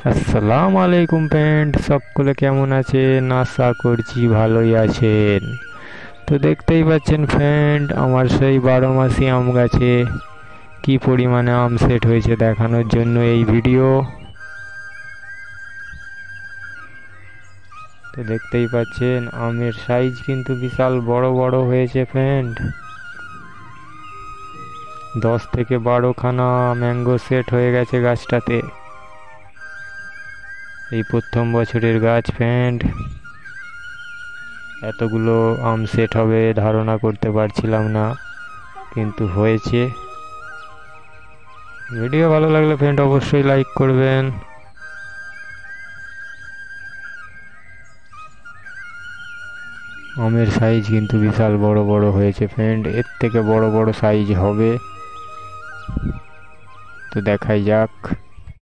আসসালামু আলাইকুম ফ্রেন্ড, সকলে কেমন আছেন? আশা করছি ভালোই আছেন। তো দেখতেই পাচ্ছেন ফ্রেন্ড, আমার সেই 12 মাসি আম গাছে কি পরিমাণে আম সেট হয়েছে দেখানোর জন্য এই ভিডিও। তো দেখতেই পাচ্ছেন আমের সাইজ কিন্তু বিশাল বড় বড় হয়েছে ফ্রেন্ড। 10 থেকে 12খানা ম্যাঙ্গো সেট হয়ে গেছে গাছটাতে। এই প্রথম বছরের গাছ ফ্রেন্ড, এতগুলো আম সেট হবে ধারণা করতে পারছিলাম না, কিন্তু হয়েছে। ভিডিও ভালো লাগলে ফ্রেন্ড অবশ্যই লাইক করবেন। আমের সাইজ কিন্তু বিশাল বড় বড় হয়েছে ফ্রেন্ড, এর থেকে বড় বড় সাইজ হবে। তো দেখাই যাক।